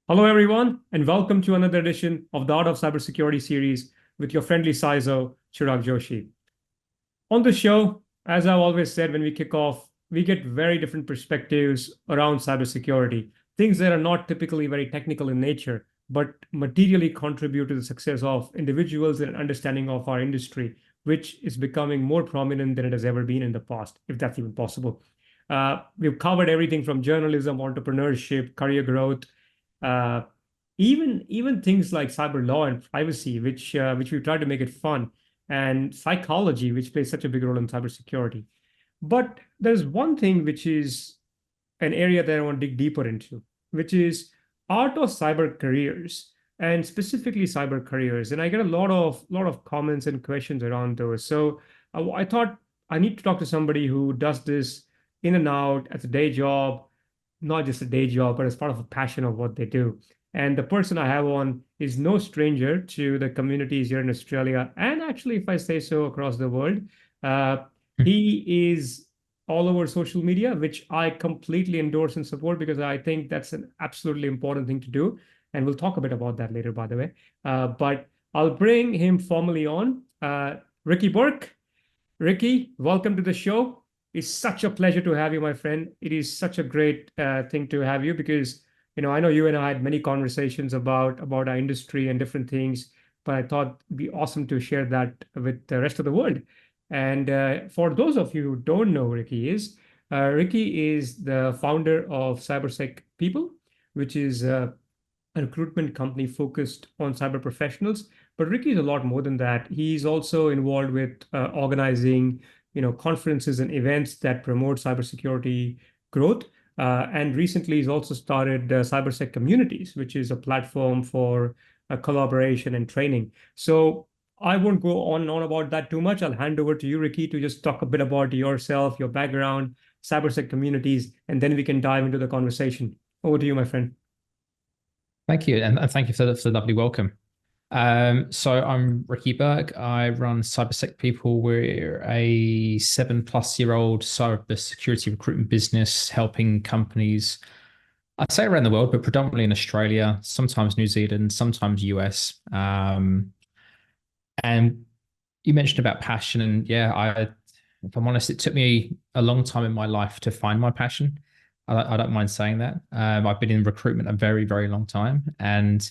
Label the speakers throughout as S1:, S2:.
S1: Hello, everyone, and welcome to another edition of the Art of Cybersecurity series with your friendly CISO, Chirag Joshi. On the show, as I've always said when we kick off, we get very different perspectives around cybersecurity, things that are not typically very technical in nature, but materially contribute to the success of individuals and understanding of our industry, which is becoming more prominent than it has ever been in the past, if that's even possible. We've covered everything from journalism, entrepreneurship, career growth, uh, even things like cyber law and privacy, which we try to make it fun, and psychology, which plays such a big role in cybersecurity. But there's one thing which is an area that I want to dig deeper into, which is art of cyber careers and specifically cyber careers. And I get a lot of comments and questions around those. So I thought I need to talk to somebody who does this in and out as a day job, not just a day job, but as part of a passion of what they do. And the person I have on is no stranger to the communities here in Australia, and actually, if I say so, across the world. Uh, he is all over social media, which I completely endorse and support because I think that's an absolutely important thing to do. And we'll talk a bit about that later, by the way. But I'll bring him formally on. Ricki Burke. Ricki, welcome to the show. It's such a pleasure to have you, my friend. It is such a great thing to have you because I know you and I had many conversations about our industry and different things, but I thought it'd be awesome to share that with the rest of the world. And for those of you who don't know Ricki is the founder of CyberSec People, which is a recruitment company focused on cyber professionals. But Ricki is a lot more than that. He's also involved with organizing, conferences and events that promote cybersecurity growth. And recently, he's also started CyberSec Communities, which is a platform for collaboration and training. So I won't go on and on about that too much. I'll hand over to you, Ricki, to just talk a bit about yourself, your background, CyberSec Communities, and then we can dive into the conversation. Over to you, my friend.
S2: Thank you, and thank you for the lovely welcome. So I'm Ricki Burke. I run CyberSec People. We're a 7+ year old cyber security recruitment business helping companies, I'd say around the world, but predominantly in Australia, sometimes New Zealand, sometimes US. And you mentioned about passion, and yeah, if I'm honest, it took me a long time in my life to find my passion. I don't mind saying that. I've been in recruitment a very, very long time, and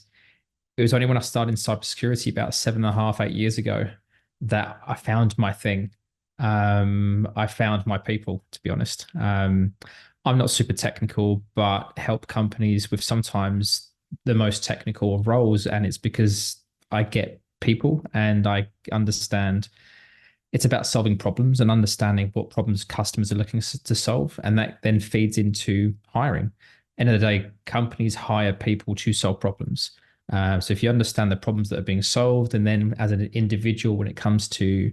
S2: it was only when I started in cybersecurity about 7.5, 8 years ago that I found my thing. I found my people, to be honest. I'm not super technical, but help companies with sometimes the most technical of roles, and it's because I get people and I understand it's about solving problems and understanding what problems customers are looking to solve. And that then feeds into hiring. End of the day, companies hire people to solve problems. So if you understand the problems that are being solved, and then as an individual, when it comes to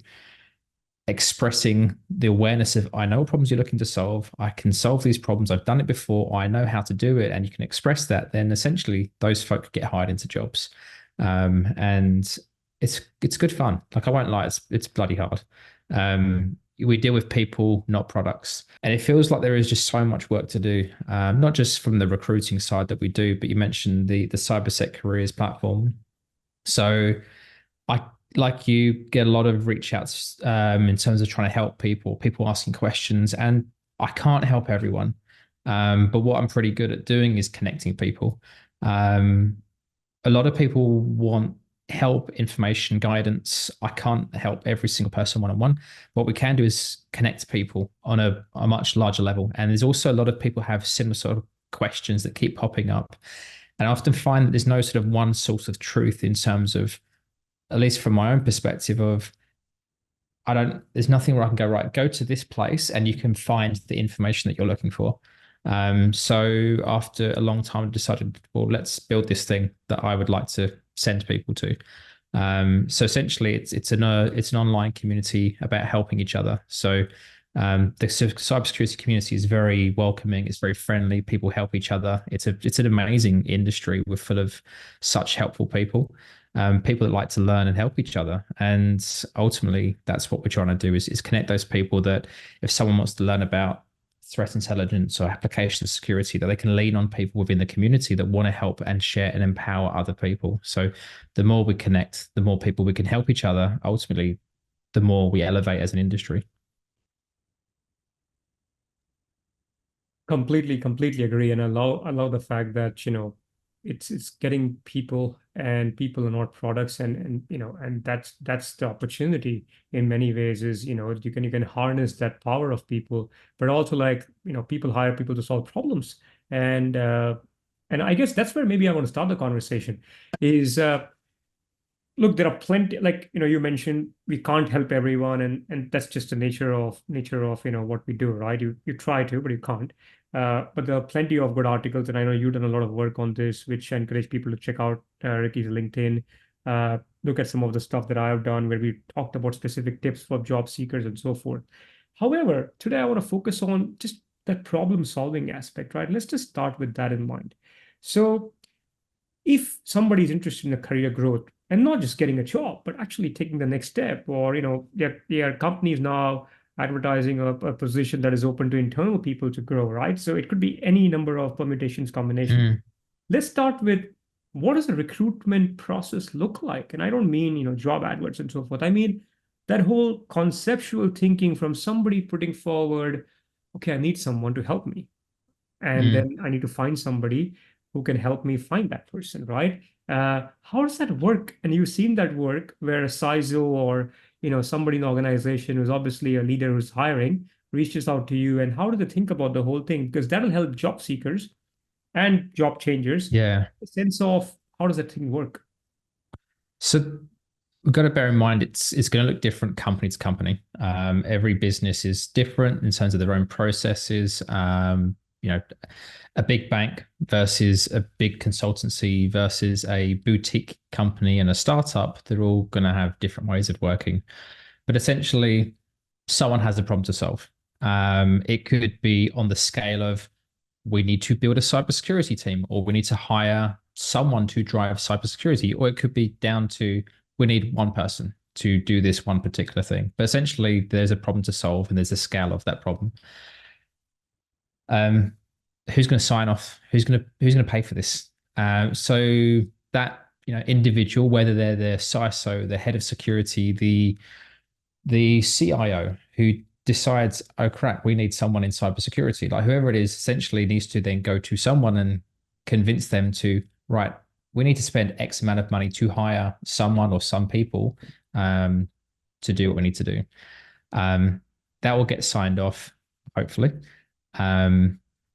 S2: expressing the awareness of, I know what problems you're looking to solve, I can solve these problems, I've done it before, I know how to do it, and you can express that, then essentially those folk get hired into jobs. And it's good fun. Like, I won't lie, it's bloody hard. We deal with people, not products, and it feels like there is just so much work to do. Not just from the recruiting side that we do, but you mentioned the CyberSec Careers platform. So I, like you, get a lot of reach outs in terms of trying to help people asking questions, and I can't help everyone. But what I'm pretty good at doing is connecting people. A lot of people want help, information, guidance. I can't help every single person one-on-one. What we can do is connect people on a much larger level. And there's also a lot of people have similar sort of questions that keep popping up. And I often find that there's no sort of one source of truth in terms of, at least from my own perspective of, there's nothing where I can go, right, go to this place and you can find the information that you're looking for. So after a long time, I decided, well, let's build this thing that I would like to send people to. So essentially, it's an online community about helping each other. So the cybersecurity community is very welcoming. It's very friendly. People help each other. It's an amazing industry. We're full of such helpful people. People that like to learn and help each other. And ultimately, that's what we're trying to do is connect those people that if someone wants to learn about threat intelligence or application security, that they can lean on people within the community that want to help and share and empower other people. So the more we connect, the more people we can help each other, ultimately, the more we elevate as an industry.
S1: Completely agree. And I love the fact that, it's getting people, and people are not products, and that's the opportunity in many ways is, you can harness that power of people, but also, like, people hire people to solve problems. And I guess that's where maybe I want to start the conversation is look, there are plenty, like, you mentioned we can't help everyone, and that's just the nature of what we do, right? You try to, but you can't. But there are plenty of good articles, and I know you've done a lot of work on this, which I encourage people to check out Ricki's LinkedIn. Look at some of the stuff that I have done where we talked about specific tips for job seekers and so forth. However, today I want to focus on just that problem solving aspect, right? Let's just start with that in mind. So if somebody is interested in a career growth and not just getting a job, but actually taking the next step, or there are companies now advertising a position that is open to internal people to grow, right? So it could be any number of permutations, combinations.
S2: Mm.
S1: Let's start with, what does the recruitment process look like? And I don't mean, job adverts and so forth. I mean that whole conceptual thinking from somebody putting forward, okay, I need someone to help me, and
S2: Mm.
S1: then I need to find somebody who can help me find that person, right? How does that work? And you've seen that work where a CISO, or somebody in the organization who's obviously a leader who's hiring, reaches out to you, and how do they think about the whole thing? Because that'll help job seekers and job changers
S2: Yeah.
S1: a sense of, how does that thing work?
S2: So we've got to bear in mind it's going to look different company to company. Every business is different in terms of their own processes. A big bank versus a big consultancy versus a boutique company and a startup, they're all going to have different ways of working. But essentially, someone has a problem to solve. It could be on the scale of, we need to build a cybersecurity team, or we need to hire someone to drive cybersecurity, or it could be down to, we need one person to do this one particular thing. But essentially, there's a problem to solve, and there's a scale of that problem. Who's going to sign off? Who's going to pay for this? So that individual, whether they're the CISO, the head of security, the CIO, who decides, oh crap, we need someone in cybersecurity, like whoever it is, essentially needs to then go to someone and convince them to, right, we need to spend X amount of money to hire someone or some people to do what we need to do. That will get signed off, hopefully.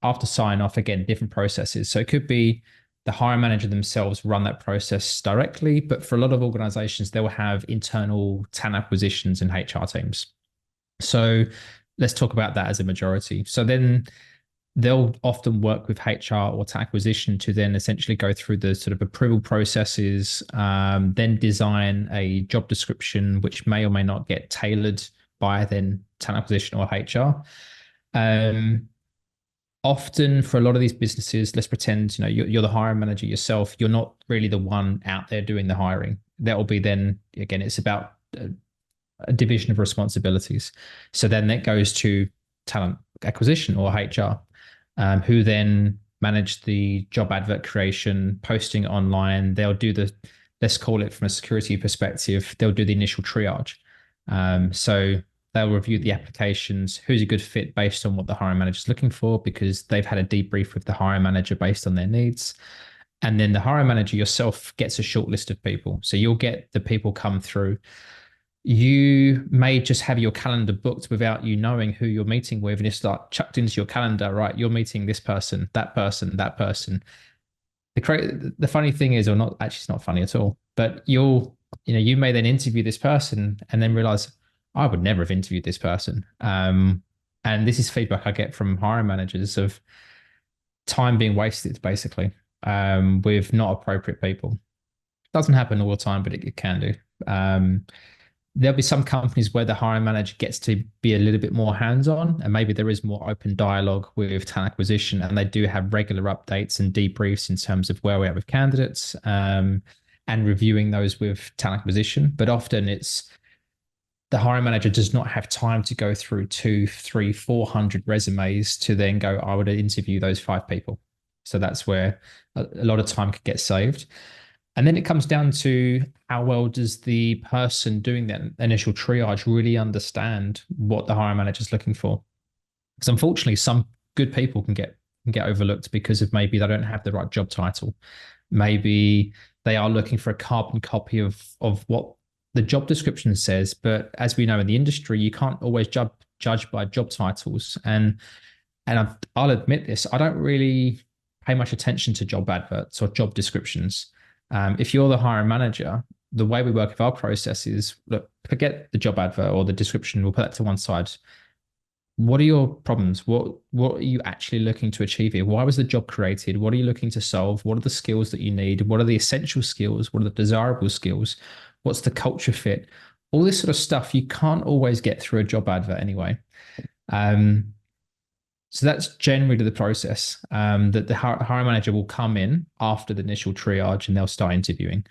S2: After sign off, again, different processes. So it could be the hiring manager themselves run that process directly, but for a lot of organizations, they will have internal talent acquisitions and HR teams. So let's talk about that as a majority. So then they'll often work with HR or talent acquisition to then essentially go through the sort of approval processes, then design a job description, which may or may not get tailored by then talent acquisition or HR. Often for a lot of these businesses, let's pretend you're the hiring manager yourself. You're not really the one out there doing the hiring. That will be then, again, it's about a division of responsibilities. So then that goes to talent acquisition or HR, who then manage the job advert creation, posting online. They'll do let's call it from a security perspective, they'll do the initial triage. So they'll review the applications, who's a good fit based on what the hiring manager is looking for, because they've had a debrief with the hiring manager based on their needs. And then the hiring manager yourself gets a short list of people. So you'll get the people come through. You may just have your calendar booked without you knowing who you're meeting with, and it's like chucked into your calendar, right? You're meeting this person, that person, that person. The funny thing is, or not, actually, it's not funny at all, but you may then interview this person and then realize, I would never have interviewed this person. And this is feedback I get from hiring managers of time being wasted, basically, with not appropriate people. Doesn't happen all the time, but it can do. There'll be some companies where the hiring manager gets to be a little bit more hands-on, and maybe there is more open dialogue with talent acquisition, and they do have regular updates and debriefs in terms of where we are with candidates, and reviewing those with talent acquisition. But often it's the hiring manager does not have time to go through 2, 3, 400 resumes to then go, I would interview those 5 people. So that's where a lot of time could get saved. And then it comes down to how well does the person doing that initial triage really understand what the hiring manager is looking for? Because unfortunately, some good people can get overlooked because of maybe they don't have the right job title. Maybe they are looking for a carbon copy of what the job description says. But as we know in the industry, you can't always judge by job titles. And I'll admit this, I don't really pay much attention to job adverts or job descriptions. If you're the hiring manager, the way we work with our process is, look, forget the job advert or the description. We'll put that to one side. What are your problems? What are you actually looking to achieve here? Why was the job created? What are you looking to solve? What are the skills that you need? What are the essential skills? What are the desirable skills? What's the culture fit? All this sort of stuff you can't always get through a job advert anyway. So that's generally the process, that the hiring manager will come in after the initial triage and they'll start interviewing.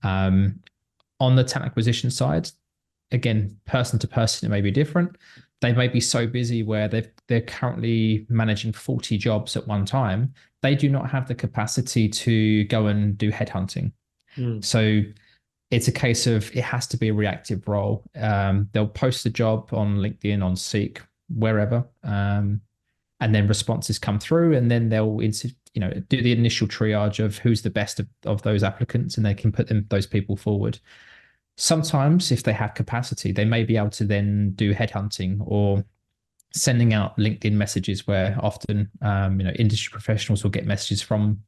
S2: On the talent acquisition side, again, person to person, it may be different. They may be so busy where they're currently managing 40 jobs at one time. They do not have the capacity to go and do headhunting. So it's a case of it has to be a reactive role. They'll post the job on LinkedIn, on Seek, wherever, and then responses come through, and then they'll do the initial triage of who's the best of those applicants, and they can put those people forward. Sometimes, if they have capacity, they may be able to then do headhunting or sending out LinkedIn messages, where often industry professionals will get messages from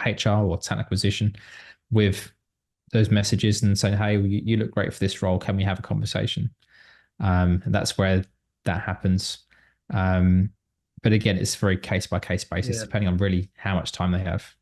S2: HR or talent acquisition with those messages and saying, hey, you look great for this role. Can we have a conversation? And that's where that happens. But again, it's very case by case basis, depending on really how much time they have.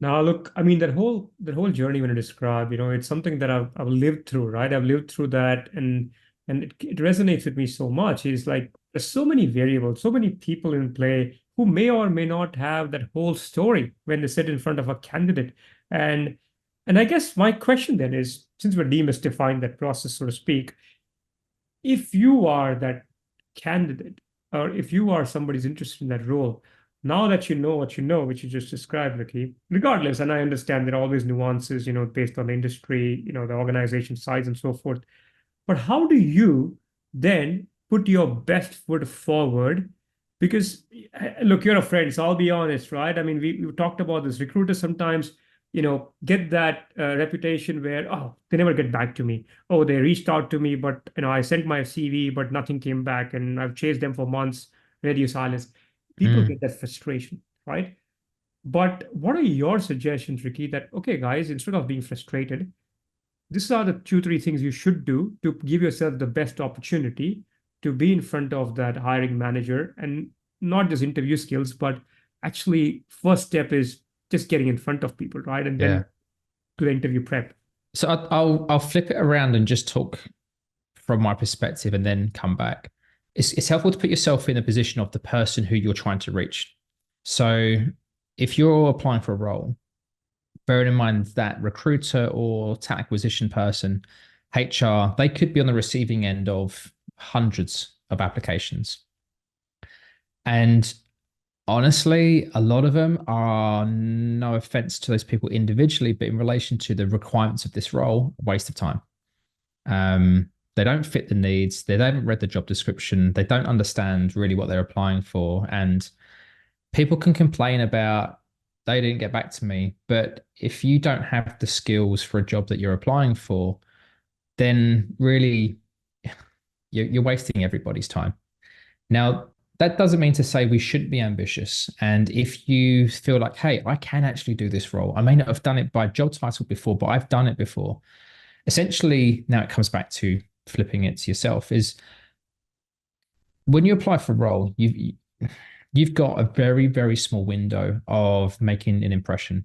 S1: Now, look, I mean, that whole journey when you describe, it's something that I've lived through, right? I've lived through that, and it resonates with me so much. It's like there's so many variables, so many people in play who may or may not have that whole story when they sit in front of a candidate. And I guess my question then is, since we're demystifying that process, so to speak, if you are that candidate, or if you are somebody's interested in that role, now that you know what you know, which you just described, Ricki, regardless, and I understand there are always nuances, based on the industry, the organization size and so forth. But how do you then put your best foot forward? Because look, you're a friend, so I'll be honest, right? I mean, we talked about this. Recruiters sometimes, get that reputation where, oh, they never get back to me. Oh, they reached out to me, but I sent my CV, but nothing came back, and I've chased them for months. Radio silence. People get that frustration, right? But what are your suggestions, Ricki, that, okay, guys, instead of being frustrated, these are the 2, 3 things you should do to give yourself the best opportunity to be in front of that hiring manager, and not just interview skills, but actually first step is just getting in front of people, right? And then to the interview prep.
S2: So I'll flip it around and just talk from my perspective and then come back. It's helpful to put yourself in the position of the person who you're trying to reach. So if you're applying for a role, bearing in mind that recruiter or talent acquisition person, HR, they could be on the receiving end of hundreds of applications. And honestly, a lot of them are, no offense to those people individually, but in relation to the requirements of this role, a waste of time. They don't fit the needs. They haven't read the job description. They don't understand really what they're applying for. And people can complain about, they didn't get back to me. But if you don't have the skills for a job that you're applying for, then really you're wasting everybody's time. Now, that doesn't mean to say we shouldn't be ambitious. And if you feel like, hey, I can actually do this role, I may not have done it by job title before, but I've done it before. Essentially, now it comes back to flipping it to yourself, is when you apply for a role, you've got a very, very small window of making an impression.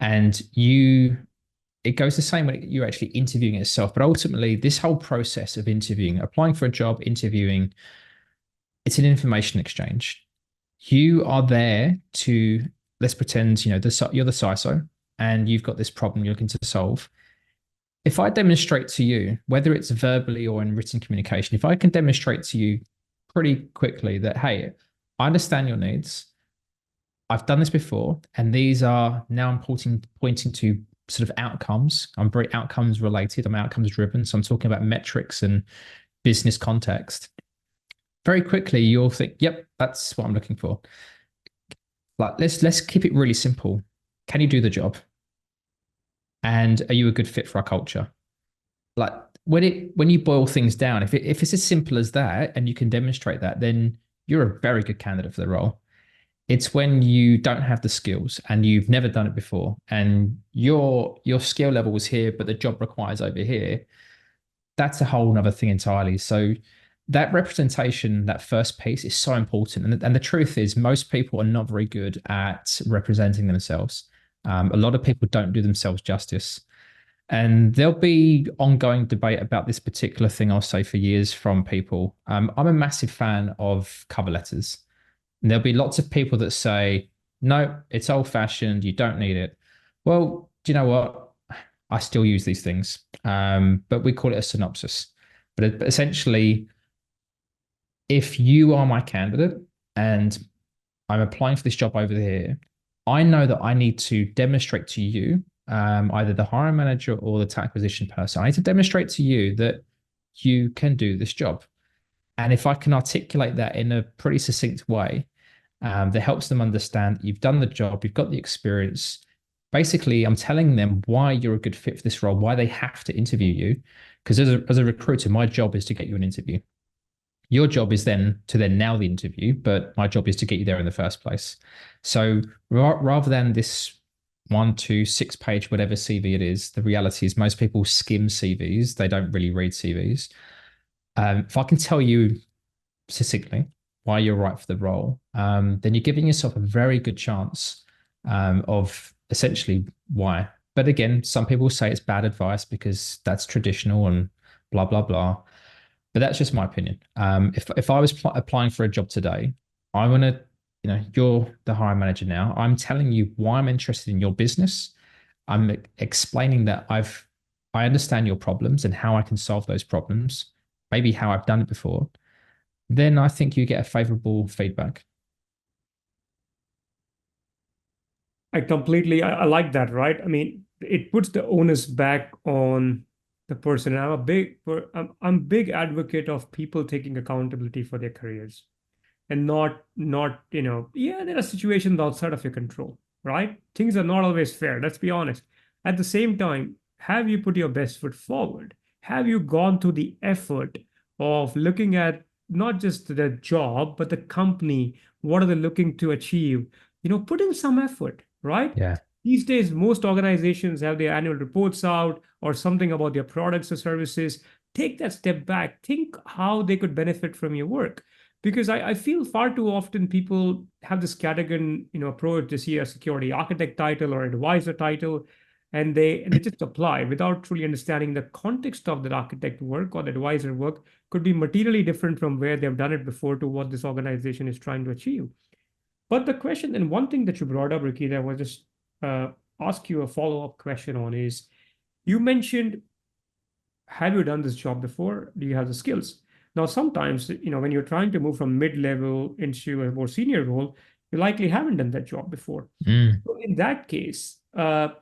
S2: And it goes the same when you're actually interviewing yourself. But ultimately, this whole process of interviewing, applying for a job, interviewing, it's an information exchange. You are there to, let's pretend, you're the CISO and you've got this problem you're looking to solve. if I demonstrate to you, whether it's verbally or in written communication, if I can demonstrate to you pretty quickly that, hey, I understand your needs, I've done this before, and these are now I'm pointing to sort of outcomes. I'm very outcomes related. I'm outcomes driven. So I'm talking about metrics and business context. Very quickly, you'll think, yep, that's what I'm looking for. Like let's keep it really simple. Can you do the job? And are you a good fit for our culture? Like when you boil things down, if it's as simple as that and you can demonstrate that, then you're a very good candidate for the role. It's when you don't have the skills and you've never done it before and your skill level is here, but the job requires over here. That's a whole nother thing entirely. So that representation, that first piece is so important. And the truth is most people are not very good at representing themselves. A lot of people don't do themselves justice. And there'll be ongoing debate about this particular thing, I'll say, for years from people. I'm a massive fan of cover letters. And there'll be lots of people that say, no, it's old fashioned. You don't need it. Well, do you know what? I still use these things, but we call it a synopsis. But essentially, if you are my candidate and I'm applying for this job over here, I know that I need to demonstrate to you, either the hiring manager or the talent acquisition person, I need to demonstrate to you that you can do this job. And if I can articulate that in a pretty succinct way, that helps them understand you've done the job, you've got the experience. Basically, I'm telling them why you're a good fit for this role, why they have to interview you. Because as a recruiter, my job is to get you an interview. Your job is then to nail the interview, but my job is to get you there in the first place. So rather than this 1, 2, 6 page, whatever CV it is, the reality is most people skim CVs. They don't really read CVs. If I can tell you succinctly why you're right for the role, then you're giving yourself a very good chance of essentially why. But again, some people say it's bad advice because that's traditional and blah, blah, blah. But that's just my opinion. If I was applying for a job today, I want to, you're the hiring manager now. I'm telling you why I'm interested in your business. I'm explaining that I understand your problems and how I can solve those problems, maybe how I've done it before. Then I think you get a favorable feedback.
S1: I like that, right? I mean, it puts the onus back on the person. And I'm big advocate of people taking accountability for their careers and not, yeah, there are situations outside of your control, right? Things are not always fair. Let's be honest. At the same time, have you put your best foot forward? Have you gone through the effort of looking at not just the job, but the company? What are they looking to achieve? Put in some effort, right?
S2: Yeah.
S1: These days, most organizations have their annual reports out or something about their products or services. Take that step back. Think how they could benefit from your work. Because I feel far too often people have this scattergun, approach. They see a security architect title or advisor title, and they just apply without truly understanding the context of that architect work or the advisor work could be materially different from where they've done it before to what this organization is trying to achieve. But the question, and one thing that you brought up, Ricki, that I was just ask you a follow-up question on is, you mentioned, have you done this job before? Do you have the skills? Now, sometimes, when you're trying to move from mid-level into a more senior role, you likely haven't done that job before. So in that case,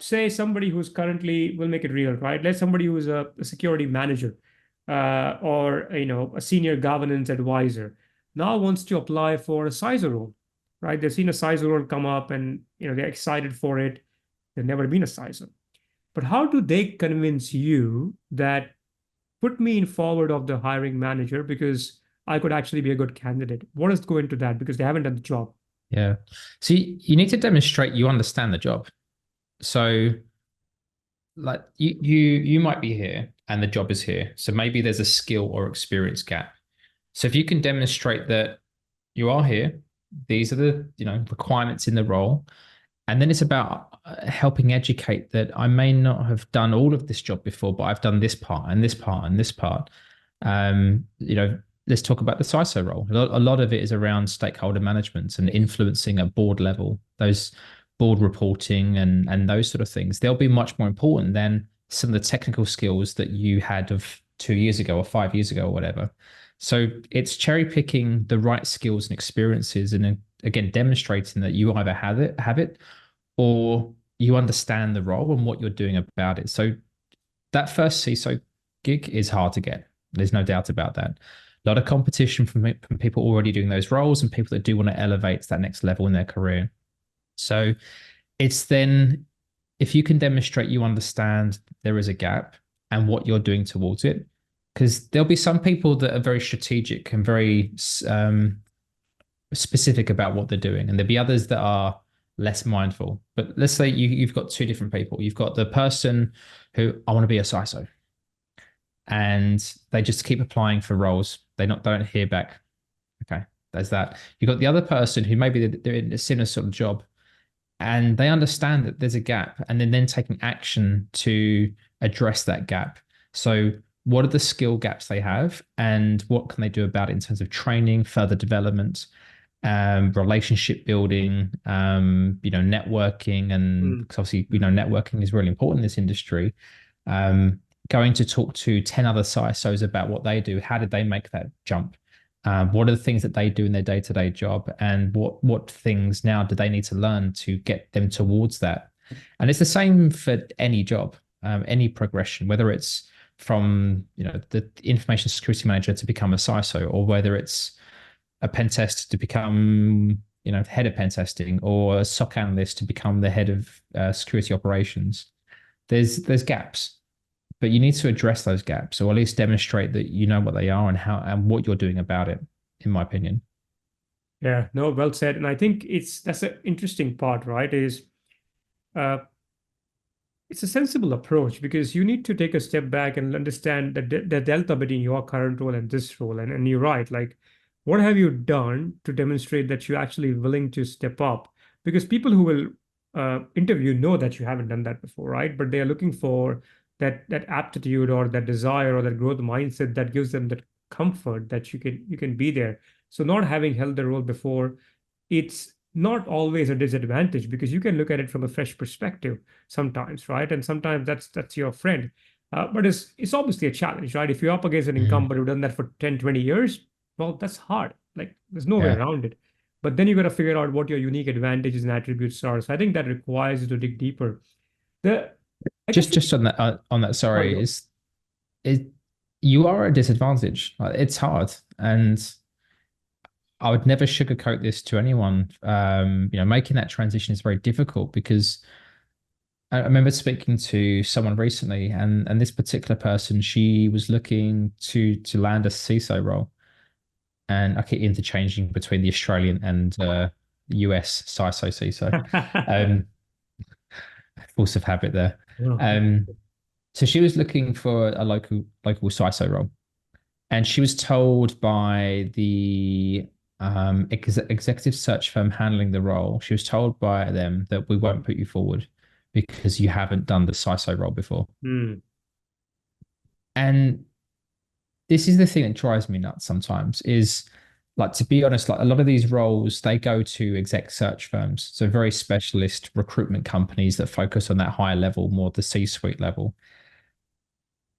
S1: say somebody who's currently, we'll make it real, right? Let's somebody who's a security manager or a senior governance advisor now wants to apply for a CISO role, right? They've seen a CISO role come up and they're excited for it. They've never been a CISO. But how do they convince you that put me in forward of the hiring manager because I could actually be a good candidate? What does go into that? Because they haven't done the job.
S2: Yeah. So you need to demonstrate you understand the job. So like you might be here and the job is here. So maybe there's a skill or experience gap. So if you can demonstrate that you are here, these are the requirements in the role, and then it's about helping educate that I may not have done all of this job before, but I've done this part and this part and this part. Let's talk about the CISO role. A lot of it is around stakeholder management and influencing at board level, those board reporting and those sort of things. They'll be much more important than some of the technical skills that you had of 2 years ago or 5 years ago or whatever. So it's cherry picking the right skills and experiences, and then, again, demonstrating that you either have it, or you understand the role and what you're doing about it. So that first CISO gig is hard to get. There's no doubt about that. A lot of competition from people already doing those roles and people that do want to elevate to that next level in their career. So it's then, if you can demonstrate you understand there is a gap and what you're doing towards it, because there'll be some people that are very strategic and very specific about what they're doing, and there'll be others that are less mindful. But let's say you've got two different people. You've got the person who, I want to be a CISO, and they just keep applying for roles. They don't hear back. Okay, there's that. You've got the other person who maybe they're in a similar sort of job, and they understand that there's a gap, and then taking action to address that gap. So what are the skill gaps they have, and what can they do about it in terms of training, further development, relationship building, networking, and obviously, networking is really important in this industry. Going to talk to 10 other CISOs about what they do. How did they make that jump? What are the things that they do in their day-to-day job, and what things now do they need to learn to get them towards that? And it's the same for any job, any progression, whether it's from the information security manager to become a CISO, or whether it's a pen tester to become head of pen testing, or a SOC analyst to become the head of security operations. There's gaps, but you need to address those gaps, or at least demonstrate that you know what they are and how and what you're doing about it, in my opinion.
S1: Yeah, no, well said. And I think that's an interesting part, right? It's a sensible approach, because you need to take a step back and understand the delta between your current role and this role. And you're right, like, what have you done to demonstrate that you're actually willing to step up? Because people who will interview know that you haven't done that before, right? But they are looking for that aptitude, or that desire, or that growth mindset that gives them that comfort that you can be there. So not having held the role before, it's not always a disadvantage, because you can look at it from a fresh perspective sometimes, right? And sometimes that's your friend. But it's obviously a challenge, right? If you're up against an incumbent who's done that for 10, 20 years, well, that's hard. Like, there's no way
S2: Yeah.
S1: around it. But then you got to figure out what your unique advantages and attributes are. So I think that requires you to dig deeper. The I guess
S2: Just on that, sorry,
S1: sorry.
S2: is you are at a disadvantage. It's hard, and I would never sugarcoat this to anyone. Making that transition is very difficult, because I remember speaking to someone recently, and this particular person, she was looking to land a CISO role, and I keep interchanging between the Australian and US CISO. Force of habit there. So she was looking for a local CISO role, and she was told by the executive search firm handling the role, she was told by them that we won't put you forward because you haven't done the CISO role before. And this is the thing that drives me nuts sometimes, is, like, to be honest, like, a lot of these roles, they go to exec search firms, so very specialist recruitment companies that focus on that higher level, more the C-suite level.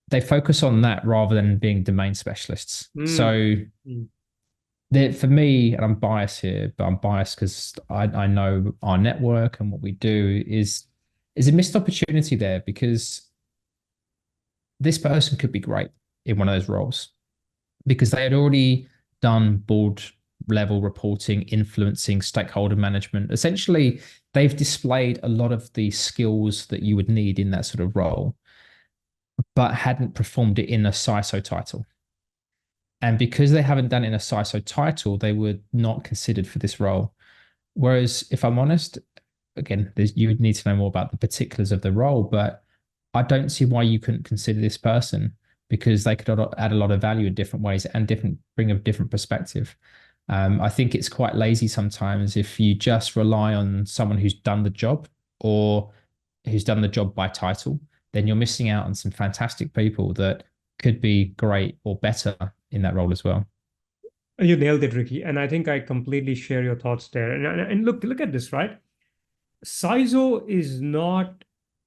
S2: They focus on that rather than being domain specialists. So for me, and I'm biased here, but I'm biased because I know our network and what we do is a missed opportunity there, because this person could be great in one of those roles, because they had already done board level reporting, influencing, stakeholder management. Essentially, they've displayed a lot of the skills that you would need in that sort of role, but hadn't performed it in a CISO title. And because they haven't done it in a CISO title, they were not considered for this role. Whereas, if I'm honest, again, you would need to know more about the particulars of the role, but I don't see why you couldn't consider this person, because they could add a lot of value in different ways and bring a different perspective. I think it's quite lazy sometimes if you just rely on someone who's done the job, or who's done the job by title. Then you're missing out on some fantastic people that could be great or better in that role as well.
S1: You nailed it, Ricki. And I think I completely share your thoughts there. And look at this, right? CISO is not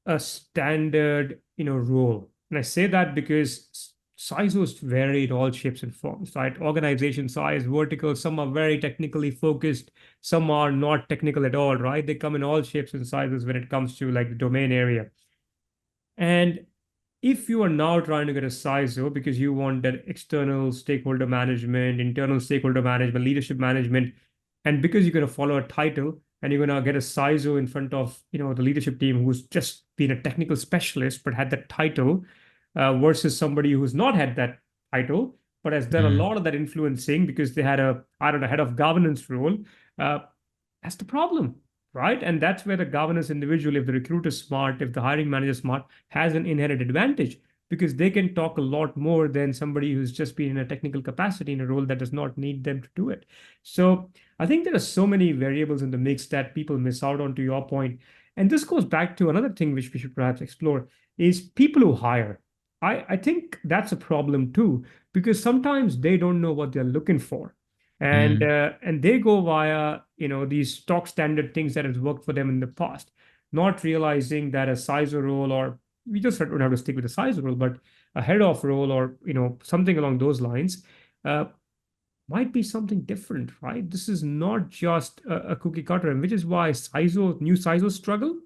S1: a standard, role. And I say that because CISOs vary in all shapes and forms, right? Organization size, vertical, some are very technically focused, some are not technical at all, right? They come in all shapes and sizes when it comes to like the domain area. And if you are now trying to get a CISO because you want that external stakeholder management, internal stakeholder management, leadership management, and because you're going to follow a title and you're going to get a CISO in front of the leadership team who's just been a technical specialist but had that title, versus somebody who's not had that title but has done a lot of that influencing because they had a, I don't know, head of governance role. uh, that's the problem, right? And that's where the governance individual, if the recruiter is smart, if the hiring manager is smart, has an inherent advantage because they can talk a lot more than somebody who's just been in a technical capacity in a role that does not need them to do it. So I think there are so many variables in the mix that people miss out on, to your point. And this goes back to another thing which we should perhaps explore is people who hire. I think that's a problem too, because sometimes they don't know what they're looking for, and they go via these stock standard things that has worked for them in the past, not realizing that a CISO role, or we just don't have to stick with a CISO role, but a head of role, or something along those lines, uh, might be something different, right? This is not just a cookie cutter, and which is why new CISOs struggle,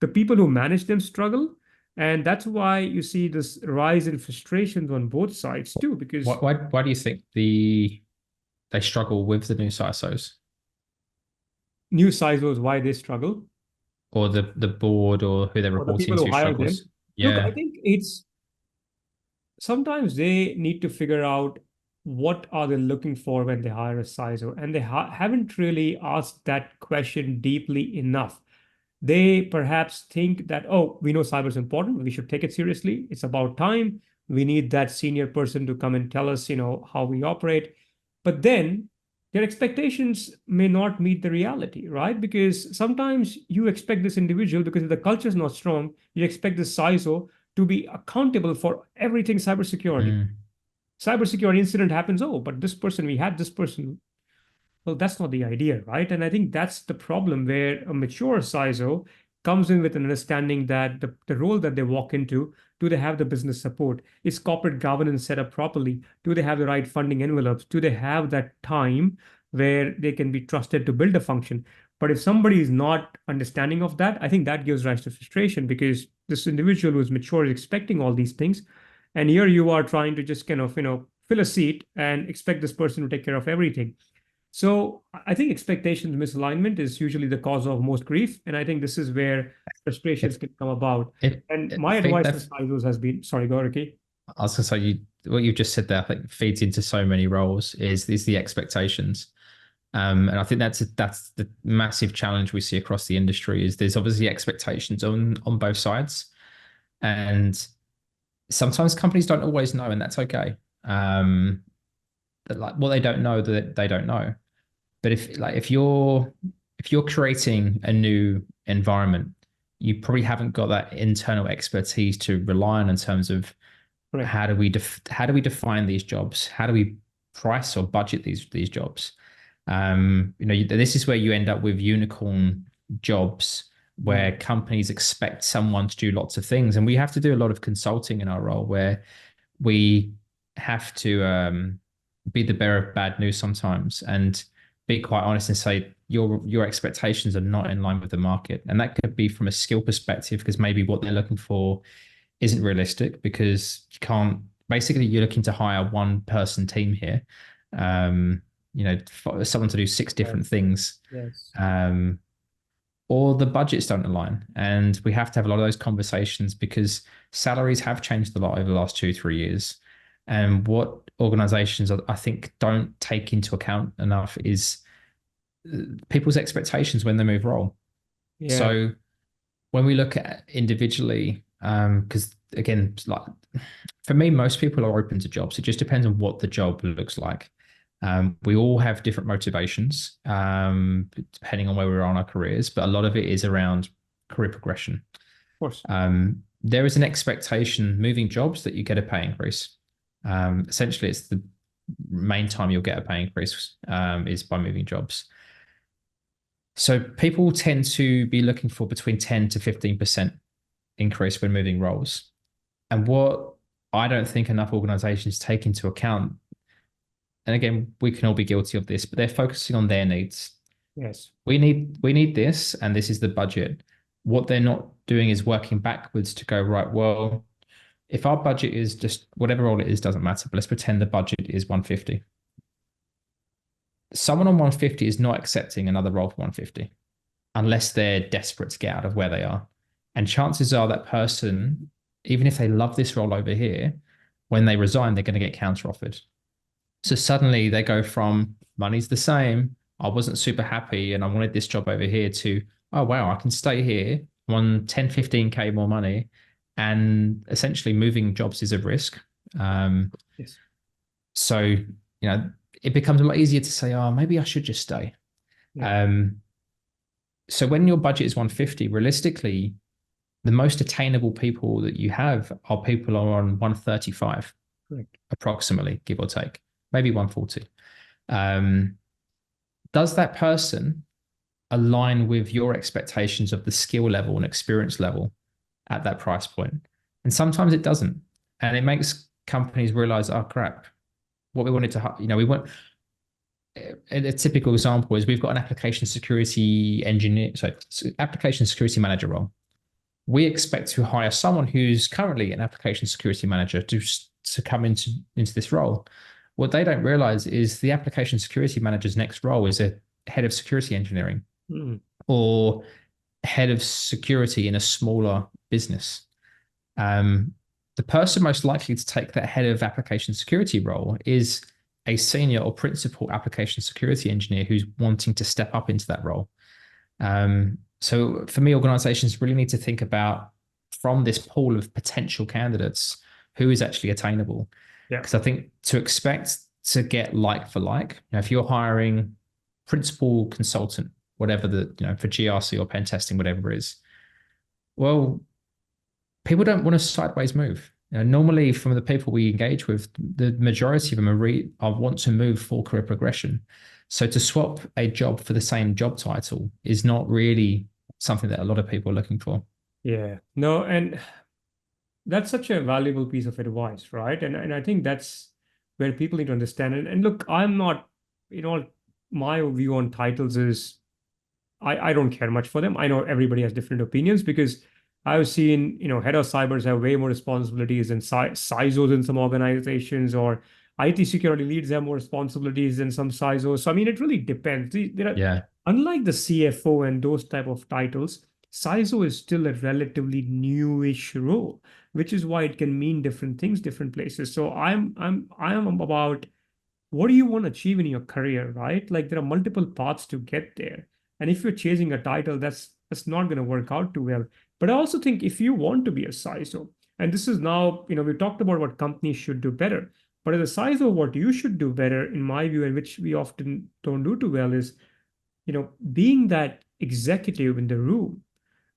S1: the people who manage them struggle, and that's why you see this rise in frustrations on both sides too, because
S2: Why do you think they struggle with the new CISOs
S1: new CISOs, why they struggle,
S2: or the board or who they're
S1: or the
S2: reporting
S1: people who
S2: to
S1: hire them.
S2: struggles?
S1: Look, I
S2: Yeah.
S1: think it's sometimes they need to figure out what are they looking for when they hire a CISO, and they haven't really asked that question deeply enough. They perhaps think that, oh, we know cyber is important, we should take it seriously, it's about time, we need that senior person to come and tell us, how we operate. But then their expectations may not meet the reality, right? Because sometimes you expect this individual, because if the culture is not strong, you expect this CISO to be accountable for everything cybersecurity.
S2: Mm.
S1: Cybersecurity incident happens, oh, but this person, we had this person. Well, that's not the idea, right? And I think that's the problem, where a mature CISO comes in with an understanding that the role that they walk into, do they have the business support? Is corporate governance set up properly? Do they have the right funding envelopes? Do they have that time where they can be trusted to build a function? But if somebody is not understanding of that, I think that gives rise to frustration, because this individual who is mature is expecting all these things. And here you are trying to just kind of, fill a seat and expect this person to take care of everything. So I think expectations misalignment is usually the cause of most grief, and I think this is where frustrations
S2: If
S1: can come about. And
S2: I
S1: my
S2: think
S1: advice to
S2: that
S1: CISOs has been, sorry, go, Ricky.
S2: I was gonna say what you've just said there, I think feeds into so many roles is the expectations. And I think that's the massive challenge we see across the industry is there's obviously expectations on both sides. And sometimes companies don't always know, and that's okay. That like what they don't know that they don't know. But if you're creating a new environment, you probably haven't got that internal expertise to rely on in terms of
S1: Correct.
S2: how do we define these jobs? How do we price or budget these jobs? This is where you end up with unicorn jobs where companies expect someone to do lots of things, and we have to do a lot of consulting in our role where we have to be the bearer of bad news sometimes and be quite honest and say your expectations are not in line with the market. And that could be from a skill perspective, because maybe what they're looking for isn't realistic, because you can't, basically you're looking to hire one person team here, someone to do six different things,
S1: Yes.
S2: or the budgets don't align. And we have to have a lot of those conversations because salaries have changed a lot over the last 2-3 years. And what organizations I think don't take into account enough is people's expectations when they move role.
S1: Yeah.
S2: So when we look at individually, because again, like for me, most people are open to jobs. It just depends on what the job looks like. We all have different motivations, depending on where we are on our careers, but a lot of it is around career progression.
S1: Of course.
S2: There is an expectation moving jobs that you get a pay increase. Essentially, it's the main time you'll get a pay increase is by moving jobs. So people tend to be looking for between 10 to 15% increase when moving roles. And what I don't think enough organizations take into account, and again, we can all be guilty of this, but they're focusing on their needs.
S1: Yes.
S2: We need this, and this is the budget. What they're not doing is working backwards to go, right, well, if our budget is just whatever role it is, doesn't matter, but let's pretend the budget is 150. Someone on 150 is not accepting another role for 150 unless they're desperate to get out of where they are. And chances are that person, even if they love this role over here, when they resign, they're going to get counter offered. So suddenly they go from money's the same, I wasn't super happy and I wanted this job over here, to, oh, wow, I can stay here on 10, 15K more money. And essentially moving jobs is a risk.
S1: Yes.
S2: So, it becomes a lot easier to say, oh, maybe I should just stay.
S1: Yeah.
S2: So when your budget is 150, realistically, the most attainable people that you have are people who are on 135,
S1: Correct.
S2: approximately, give or take, maybe 140. Does that person align with your expectations of the skill level and experience level at that price point? And sometimes it doesn't. And it makes companies realize, oh, crap, what we wanted to, we want, a typical example is we've got an application security engineer, application security manager role. We expect to hire someone who's currently an application security manager to come into this role. What they don't realize is the application security manager's next role is a head of security engineering or head of security in a smaller business. The person most likely to take that head of application security role is a senior or principal application security engineer who's wanting to step up into that role. So for me, organizations really need to think about, from this pool of potential candidates, who is actually attainable.
S1: Yeah.
S2: Because I think to expect to get like for like, if you're hiring principal consultant, whatever for GRC or pen testing, whatever it is, well, people don't want a sideways move. Normally, from the people we engage with, the majority of them want to move for career progression. So to swap a job for the same job title is not really something that a lot of people are looking for.
S1: Yeah. No, and that's such a valuable piece of advice, right? And I think that's where people need to understand. And look, I'm not, my view on titles is I don't care much for them. I know everybody has different opinions, because I've seen, head of cybers have way more responsibilities than CISOs in some organizations, or IT security leads have more responsibilities than some CISOs. So, I mean, it really depends. Unlike the CFO and those type of titles, CISO is still a relatively newish role, which is why it can mean different things, different places. So I am about, what do you want to achieve in your career, right? Like, there are multiple paths to get there. And if you're chasing a title, that's not going to work out too well. But I also think if you want to be a CISO, and this is now, we talked about what companies should do better, but as a CISO, what you should do better, in my view, and which we often don't do too well, is, being that executive in the room,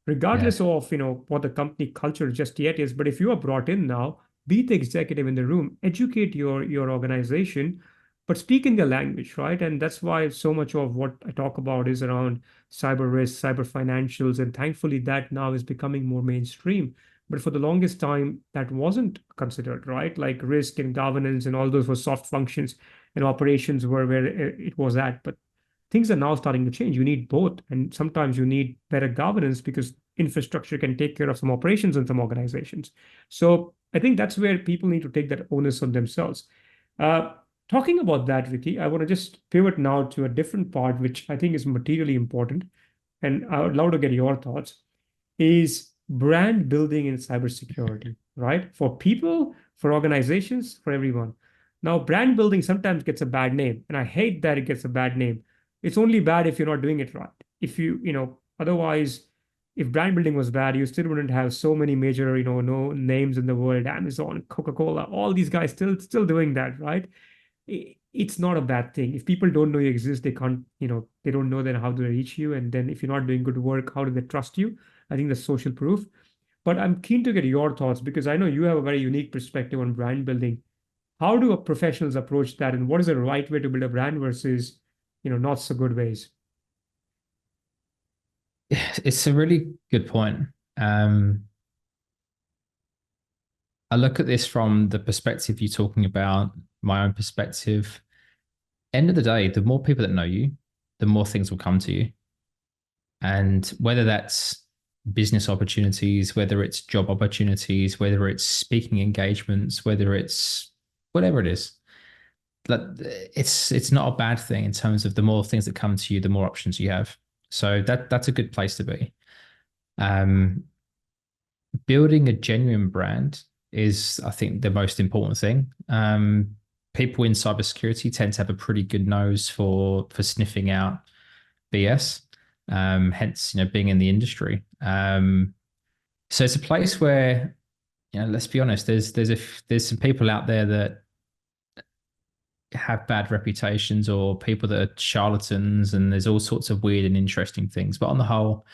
S1: regardless of, what the company culture just yet is. But if you are brought in now, be the executive in the room, educate your organization, but speak in their language, right? And that's why so much of what I talk about is around cyber risk, cyber financials, and thankfully that now is becoming more mainstream. But for the longest time, that wasn't considered, right? Like risk and governance and all those were soft functions, and operations were where it was at. But things are now starting to change. You need both, and sometimes you need better governance, because infrastructure can take care of some operations in some organizations. So I think that's where people need to take that onus on themselves. Talking about that, Ricki, I want to just pivot now to a different part, which I think is materially important, and I would love to get your thoughts, is brand building in cybersecurity, right? For people, for organizations, for everyone. Now, brand building sometimes gets a bad name, and I hate that it gets a bad name. It's only bad if you're not doing it right. If otherwise, if brand building was bad, you still wouldn't have so many major, no names in the world, Amazon, Coca-Cola, all these guys still doing that, right? It's not a bad thing. If people don't know you exist, they can't, they don't know then how to reach you. And then if you're not doing good work, how do they trust you? I think that's social proof. But I'm keen to get your thoughts, because I know you have a very unique perspective on brand building. How do professionals approach that? And what is the right way to build a brand versus, not so good ways?
S2: It's a really good point. I look at this from the perspective you're talking about, my own perspective. End of the day, the more people that know you, the more things will come to you. And whether that's business opportunities, whether it's job opportunities, whether it's speaking engagements, whether it's whatever it is, like it's not a bad thing in terms of the more things that come to you, the more options you have. So that's a good place to be. Um, Building a genuine brand is, I think, the most important thing. People in cybersecurity tend to have a pretty good nose for sniffing out BS. Hence, being in the industry. So it's a place where, let's be honest, there's some people out there that have bad reputations or people that are charlatans, and there's all sorts of weird and interesting things. But on the whole,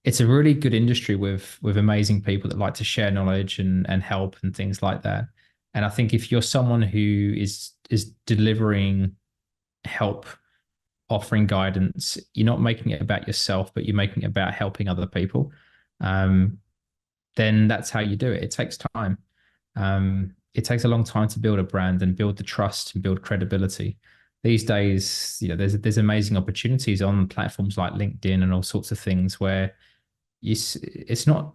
S2: it's a really good industry with amazing people that like to share knowledge and help and things like that. And I think if you're someone who is delivering help, offering guidance, you're not making it about yourself, but you're making it about helping other people. Then that's how you do it. It takes time. It takes a long time to build a brand and build the trust and build credibility. These days, there's amazing opportunities on platforms like LinkedIn and all sorts of things where it's not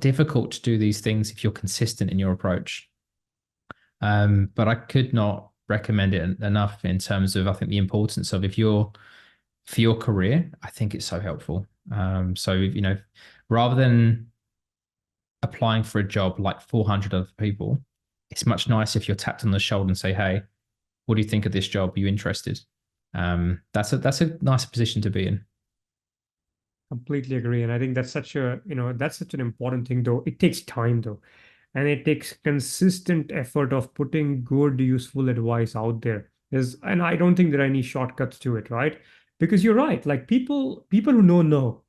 S2: difficult to do these things if you're consistent in your approach. But I could not recommend it enough in terms of, I think, the importance of, if you're for your career, I think it's so helpful. So rather than applying for a job like 400 other people, it's much nicer if you're tapped on the shoulder and say, "Hey, what do you think of this job? Are you interested?" That's a nice position to be in.
S1: Completely agree. And I think that's that's such an important thing, though. It takes time, though. And it takes consistent effort of putting good, useful advice out there. And I don't think there are any shortcuts to it, right? Because you're right. Like people who know.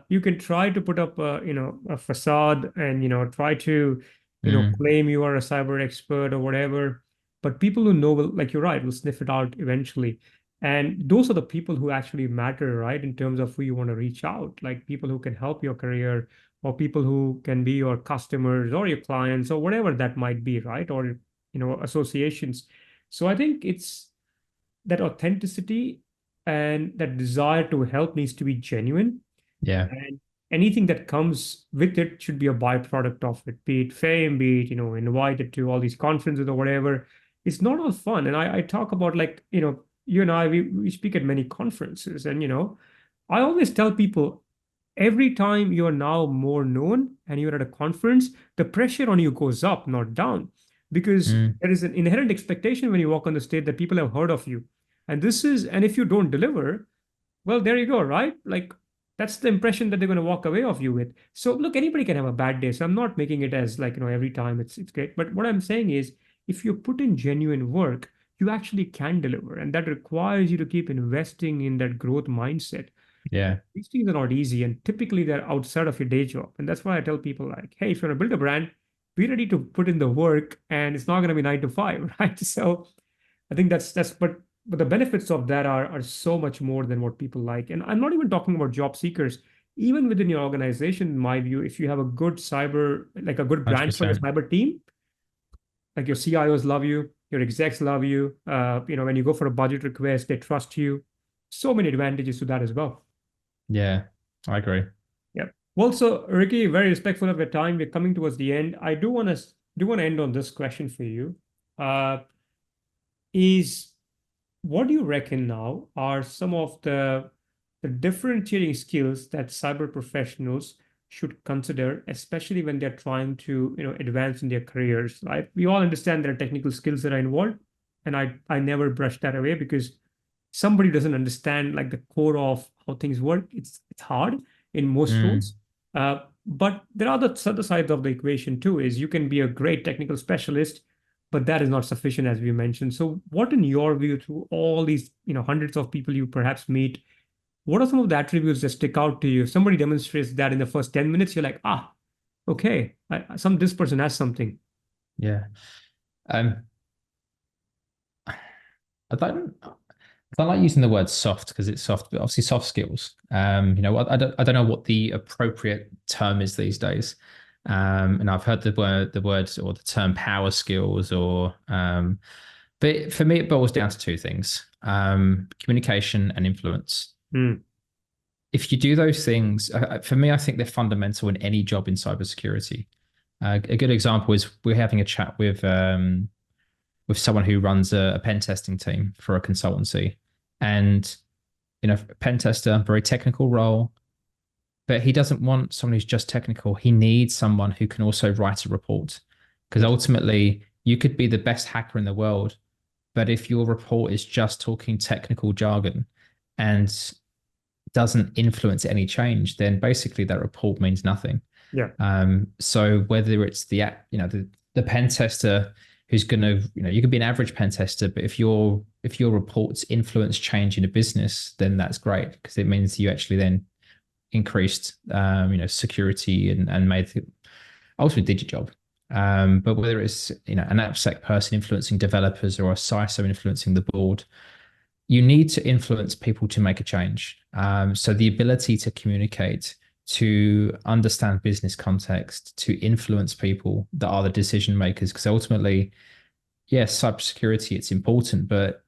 S1: You can try to put up a facade and try to
S2: Mm,
S1: claim you are a cyber expert or whatever, but people who know will, like, you're right, will sniff it out eventually. And those are the people who actually matter, right, in terms of who you want to reach out, like people who can help your career, or people who can be your customers or your clients or whatever that might be, right, or associations. So I think it's that authenticity and that desire to help needs to be genuine,
S2: yeah,
S1: and anything that comes with it should be a byproduct of it, be it fame, be it, invited to all these conferences or whatever. It's not all fun. And I talk about, like, you and I, we speak at many conferences, and, I always tell people, every time you're now more known and you're at a conference, the pressure on you goes up, not down, because
S2: mm,
S1: there is an inherent expectation when you walk on the stage that people have heard of you. And if you don't deliver, well, there you go, right? Like, that's the impression that they're going to walk away of you with. So look, anybody can have a bad day. So I'm not making it as, like, every time it's great. But what I'm saying is, if you put in genuine work, you actually can deliver. And that requires you to keep investing in that growth mindset.
S2: yeah,
S1: These things are not easy, and typically they're outside of your day job. And that's why I tell people, like, hey, if you want to build a brand, be ready to put in the work, and it's not going to be 9 to 5, right? So I think that's but the benefits of that are so much more than what people like. And I'm not even talking about job seekers. Even within your organization, in my view, if you have a good cyber, like a good brand for your
S2: 100%.
S1: cyber team, like your CIOs love you, your execs love you. When you go for a budget request, they trust you. So many advantages to that as well.
S2: Yeah, I agree.
S1: Yeah. Well, so Ricki, very respectful of your time. We're coming towards the end. I do want to end on this question for you. Uh, is What do you reckon now are some of the differentiating skills that cyber professionals should consider, especially when they're trying to, advance in their careers, right? We all understand there are technical skills that are involved, and I never brush that away, because somebody doesn't understand, like, the core of how things work. It's hard in most
S2: Mm,
S1: roles. But there are the other sides of the equation too, is you can be a great technical specialist, but that is not sufficient, as we mentioned. So what, in your view, through all these, hundreds of people you perhaps meet, what are some of the attributes that stick out to you? If somebody demonstrates that in the first 10 minutes, you're like, okay, this person has something.
S2: yeah. Um, I don't like using the word soft because it's soft, but obviously soft skills. I don't know what the appropriate term is these days. And I've heard the word or the term power skills, but for me, it boils down to two things: communication and influence.
S1: Mm.
S2: If you do those things, for me, I think they're fundamental in any job in cybersecurity. A good example is we're having a chat with someone who runs a pen testing team for a consultancy, and a pen tester, very technical role, but he doesn't want someone who's just technical. He needs someone who can also write a report, because
S1: Yes.
S2: ultimately you could be the best hacker in the world, but if your report is just talking technical jargon and doesn't influence any change, then basically that report means nothing.
S1: Yeah.
S2: So whether it's the pen tester who's going to, you could be an average pen tester, but if your reports influence change in a business, then that's great, because it means you actually then increased security and made ultimately did your job. But whether it's an AppSec person influencing developers or a CISO influencing the board, you need to influence people to make a change. So the ability to communicate, to understand business context, to influence people that are the decision makers, because ultimately, yes, cybersecurity, it's important, but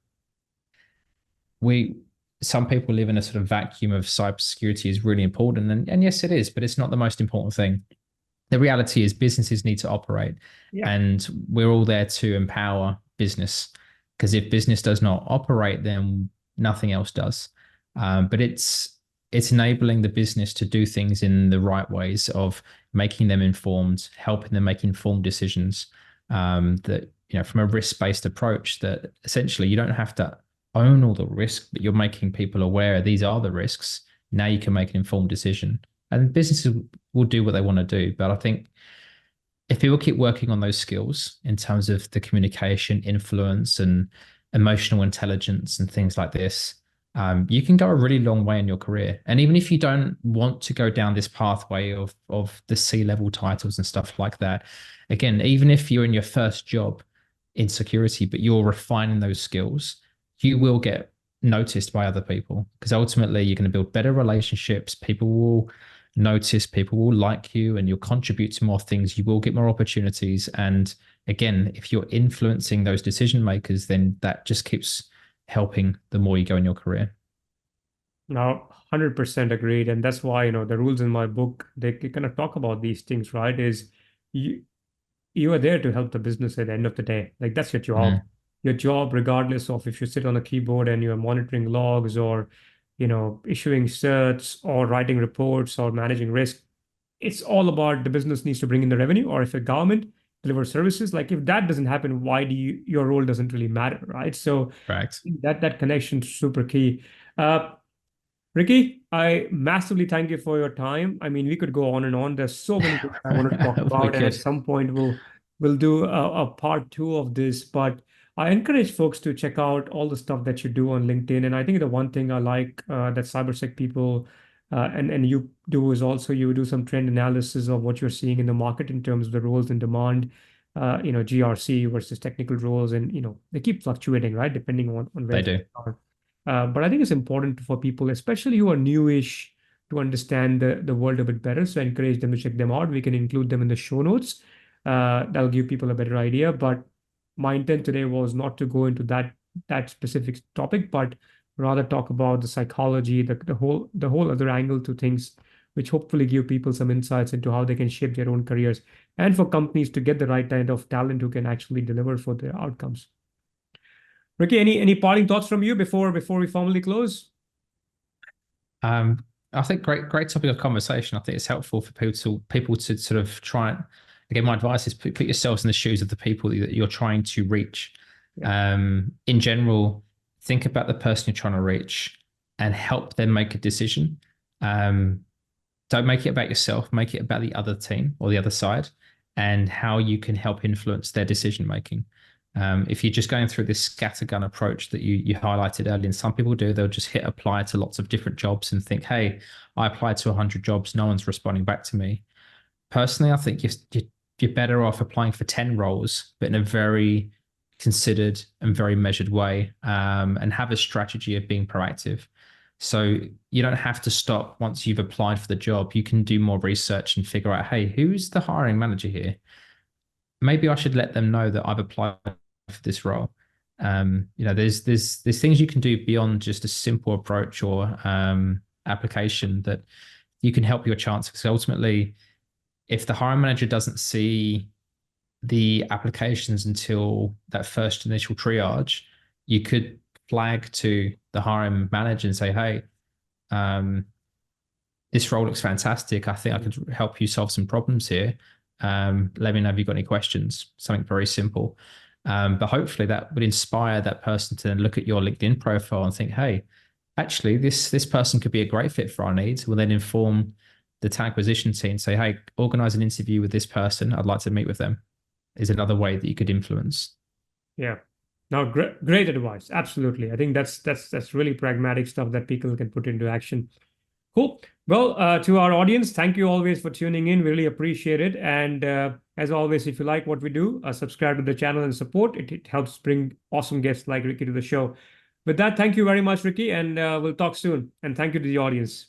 S2: some people live in a sort of vacuum of cybersecurity is really important. And yes, it is, but it's not the most important thing. The reality is businesses need to operate,
S1: Yeah.
S2: and we're all there to empower business, because if business does not operate, then nothing else does. But it's enabling the business to do things in the right ways of making them informed, helping them make informed decisions, that from a risk-based approach, that essentially you don't have to own all the risk, but you're making people aware these are the risks. Now you can make an informed decision, and businesses will do what they want to do. But I think if people keep working on those skills in terms of the communication, influence, and emotional intelligence and things like this, you can go a really long way in your career. And even if you don't want to go down this pathway of the C-level titles and stuff like that, again, even if you're in your first job in security, but you're refining those skills, you will get noticed by other people, because ultimately you're going to build better relationships. People will notice, people will like you, and you'll contribute to more things. You will get more opportunities. And again, if you're influencing those decision makers, then that just keeps helping the more you go in your career.
S1: Now, 100% agreed. And that's why, the rules in my book, they kind of talk about these things, right? Is you you are there to help the business at the end of the day. Like that's your job.
S2: Mm,
S1: Your job, regardless of if you sit on a keyboard and you're monitoring logs or, issuing certs or writing reports or managing risk, it's all about the business needs to bring in the revenue, or if a government delivers services, like if that doesn't happen, why do your role doesn't really matter, right? So
S2: correct.
S1: that connection is super key. Ricki, I massively thank you for your time. I mean, we could go on and on. There's so many things I want to talk
S2: We
S1: about, and at
S2: could.
S1: some point we'll do a part two of this. But I encourage folks to check out all the stuff that you do on LinkedIn. And I think the one thing I like that cybersec people and you do is also you do some trend analysis of what you're seeing in the market in terms of the roles in demand. GRC versus technical roles, and they keep fluctuating, right, depending on where
S2: They
S1: things
S2: do.
S1: are. But I think it's important for people, especially who are newish, to understand the world a bit better. So I encourage them to check them out. We can include them in the show notes. That'll give people a better idea. But my intent today was not to go into that specific topic, but rather talk about the psychology, the whole other angle to things, which hopefully give people some insights into how they can shape their own careers, and for companies to get the right kind of talent who can actually deliver for their outcomes. Ricky, any parting thoughts from you before we formally close?
S2: Um, I think great topic of conversation. I think it's helpful for people to sort of try and, again, my advice is put yourselves in the shoes of the people that you're trying to reach.
S1: Yeah.
S2: In general, think about the person you're trying to reach and help them make a decision. Um, don't make it about yourself, make it about the other team or the other side, and how you can help influence their decision making. If you're just going through this scattergun approach that you highlighted earlier, and some people do, they'll just hit apply to lots of different jobs and think, hey, I applied to 100 jobs, no one's responding back to me. Personally, I think you're better off applying for 10 roles, but in a very considered and very measured way, and have a strategy of being proactive. So you don't have to stop once you've applied for the job. You can do more research and figure out, hey, who's the hiring manager here? Maybe I should let them know that I've applied for this role. There's things you can do beyond just a simple approach or application that you can help your chances. Because ultimately, if the hiring manager doesn't see the applications until that first initial triage, you could flag to the hiring manager and say, hey, this role looks fantastic. I think I could help you solve some problems here. Let me know if you've got any questions, something very simple. But hopefully that would inspire that person to then look at your LinkedIn profile and think, hey, actually, this person could be a great fit for our needs. We'll then inform the talent acquisition team, say, hey, organize an interview with this person. I'd like to meet with them. Is another way that you could influence.
S1: Yeah. Now, great advice. Absolutely. I think that's really pragmatic stuff that people can put into action. Cool. Well, to our audience, thank you always for tuning in. Really appreciate it. And as always, if you like what we do, subscribe to the channel and support. It helps bring awesome guests like Ricki to the show. With that, thank you very much, Ricki, and we'll talk soon. And thank you to the audience.